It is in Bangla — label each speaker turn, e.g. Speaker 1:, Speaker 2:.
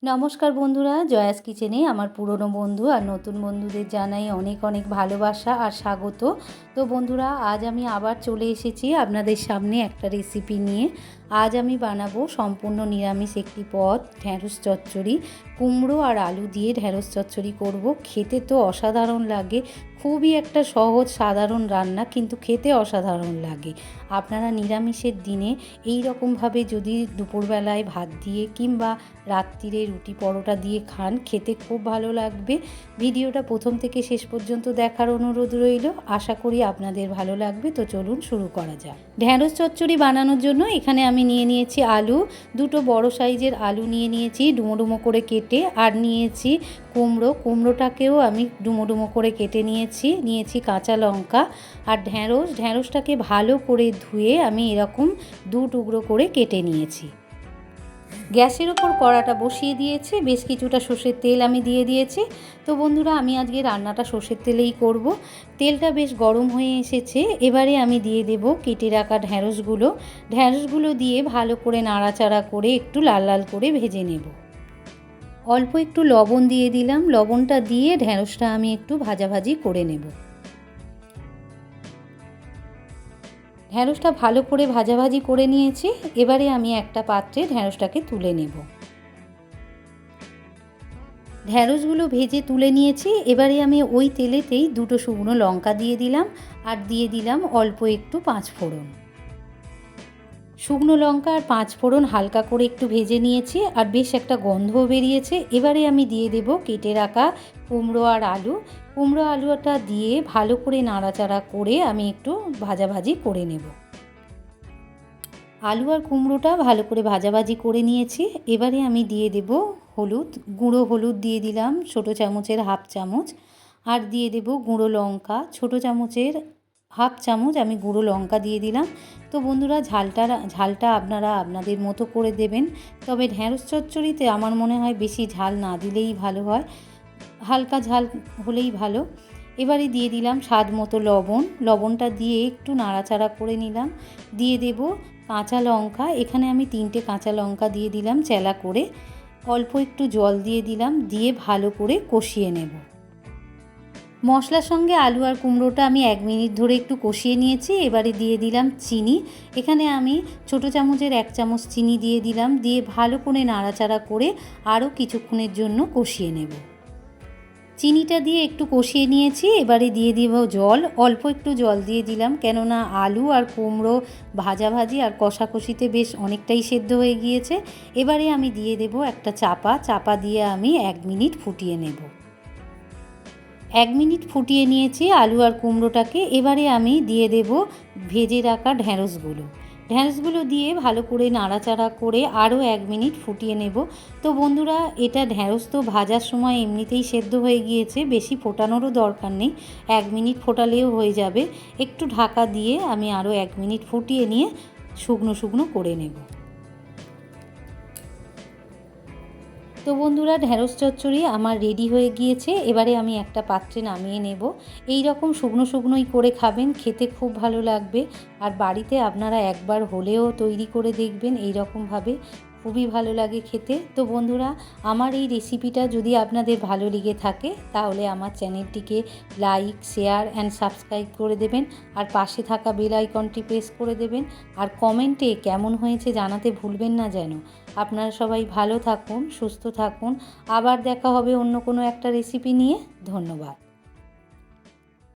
Speaker 1: নমস্কার বন্ধুরা, জয়াস কিচেনে আমার পুরনো বন্ধু আর নতুন বন্ধুদের জানাই অনেক অনেক ভালোবাসা আর স্বাগত। তো বন্ধুরা, আজ আমি আবার চলে এসেছি আপনাদের সামনে একটা রেসিপি নিয়ে। আজ আমি বানাবো সম্পূর্ণ নিরামিষ একটি পদ, ঢ্যাঁড়স চচ্চড়ি। কুমড়ো আর আলু দিয়ে ঢ্যাঁড়স চচ্চড়ি করব। খেতে তো অসাধারণ লাগে, খুবই একটা সহজ সাধারণ রান্না, কিন্তু খেতে অসাধারণ লাগে। আপনারা নিরামিষের দিনে এই রকমভাবে যদি দুপুরবেলায় ভাত দিয়ে কিংবা রাত্রিরে রুটি পরোটা দিয়ে খান, খেতে খুব ভালো লাগবে। ভিডিওটা প্রথম থেকে শেষ পর্যন্ত দেখার অনুরোধ রইল। আশা করি আপনাদের ভালো লাগবে। তো চলুন শুরু করা যাক। ঢ্যাঁড়স চচ্চড়ি বানানোর জন্য এখানে আমি নিয়ে নিয়েছি আলু, দুটো বড় সাইজের আলু নিয়ে নিয়েছি ডুমো ডুমো করে কেটে। আর নিয়েছি কুমড়োটাকেও আমি ডুমো ডুমো করে কেটে নিয়েছি কাঁচা লঙ্কা। আর ঢ্যাঁড়সটাকে ভালো করে ধুয়ে আমি এরকম দু টুকরো করে কেটে নিয়েছি। গ্যাসের ওপর কড়াটা বসিয়ে দিয়েছি, বেশ কিছুটা সর্ষের তেল আমি দিয়ে দিয়েছি। তো বন্ধুরা, আমি আজকে রান্নাটা সর্ষের তেলেই করব। তেলটা বেশ গরম হয়ে এসেছে, এবারে আমি দিয়ে দেব কেটে রাখা ঢ্যাঁড়সগুলো দিয়ে ভালো করে নাড়াচাড়া করে একটু লাল লাল করে ভেজে নেব। অল্প একটু লবণ দিয়ে দিলাম, লবণটা দিয়ে ঢ্যাঁড়সটা আমি একটু ভাজাভাজি করে নেব। ঢ্যাঁড়সটা ভালো করে ভাজাভাজি করে নিয়েছি, এবারে আমি একটা পাত্রে ঢ্যাঁড়সটাকে তুলে নেব। ঢ্যাঁড়সগুলো ভেজে তুলে নিয়েছি, এবারে আমি ওই তেলেতেই দুটো শুকনো লঙ্কা দিয়ে দিলাম আর দিয়ে দিলাম অল্প একটু পাঁচফোড়ন। শুকনো লঙ্কা আর পাঁচফোড়ন হালকা করে একটু ভেজে নিয়েছি আর বেশ একটা গন্ধও বেরিয়েছে। এবারে আমি দিয়ে দেব কেটে রাখা কুমড়ো আলুটা দিয়ে ভালো করে নাড়াচাড়া করে আমি একটু ভাজাভাজি করে নেব। আলু আর কুমড়োটা ভালো করে ভাজাভাজি করে নিয়েছি, এবারে আমি দিয়ে দেব গুঁড়ো হলুদ দিয়ে দিলাম ছোটো চামচের হাফ চামচ। আর দিয়ে দেব গুঁড়ো লঙ্কা, ছোটো চামচের হাফ চামচ আমি গুঁড়ো লঙ্কা দিয়ে দিলাম। তো বন্ধুরা, ঝালটা আপনারা আপনাদের মতো করে দেবেন, তবে ঢ্যাঁড়স চচ্চড়িতে আমার মনে হয় বেশি ঝাল না দিলেই ভালো হয়, হালকা ঝাল হলেই ভালো। এবারে দিয়ে দিলাম স্বাদ মতো লবণটা দিয়ে একটু নাড়াচাড়া করে নিলাম। দিয়ে দেব কাঁচা লঙ্কা, এখানে আমি 3টে কাঁচা লঙ্কা দিয়ে দিলাম চেলা করে। অল্প একটু জল দিয়ে দিলাম, দিয়ে ভালো করে কষিয়ে নেব। মশলার সঙ্গে আলু আর কুমড়োটা আমি 1 মিনিট ধরে একটু কষিয়ে নিয়েছি। এবারে দিয়ে দিলাম চিনি, এখানে আমি ছোটো চামচের 1 চামচ চিনি দিয়ে দিলাম, দিয়ে ভালো করে নাড়াচাড়া করে আরও কিছুক্ষণের জন্য কষিয়ে নেব। চিনিটা দিয়ে একটু কষিয়ে নিয়েছি, এবারে দিয়ে দিব জল, অল্প একটু জল দিয়ে দিলাম, কেননা আলু আর কুমড়ো ভাজাভাজি আর কষাকষিতে বেশ অনেকটাই সেদ্ধ হয়ে গিয়েছে। এবারে আমি দিয়ে দেব একটা চাপা দিয়ে আমি 1 মিনিট ফুটিয়ে নেব। 1 মিনিট ফুটিয়ে নিয়েছি আলু আর কুমড়োটাকে। এবারে আমি দিয়ে দেব ভেজে রাখা ঢ্যাঁড়সগুলো দিয়ে ভালো করে নাড়াচাড়া করে আরও 1 মিনিট ফুটিয়ে নেব। তো বন্ধুরা, এটা ঢ্যাঁড়স তো ভাজার সময় এমনিতেই সেদ্ধ হয়ে গিয়েছে, বেশি ফোটানোরও দরকার নেই, 1 মিনিট ফোটালেও হয়ে যাবে। একটু ঢাকা দিয়ে আমি আরও 1 মিনিট ফুটিয়ে নিয়ে শুকনো করে নেব। তো বন্ধুরা, ঢ্যাঁড়স চচ্চড়ি আমার রেডি হয়ে গিয়েছে, এবারে আমি একটা পাত্রে নামিয়ে নেব। এই রকম শুকনোই করে খাবেন, খেতে খুব ভালো লাগবে। আর বাড়িতে আপনারা একবার হলেও তৈরি করে দেখবেন, এই রকমভাবে খুবই ভালো লাগে খেতে। তো বন্ধুরা, আমার এই রেসিপিটা যদি আপনাদের ভালো লেগে থাকে, তাহলে আমার চ্যানেলটিকে লাইক, শেয়ার অ্যান্ড সাবস্ক্রাইব করে দেবেন, আর পাশে থাকা বেল আইকনটি প্রেস করে দেবেন। আর কমেন্টে কেমন হয়েছে জানাতে ভুলবেন না যেন। আপনারা সবাই ভালো থাকুন, সুস্থ থাকুন। আবার দেখা হবে অন্য কোনো একটা রেসিপি নিয়ে। ধন্যবাদ।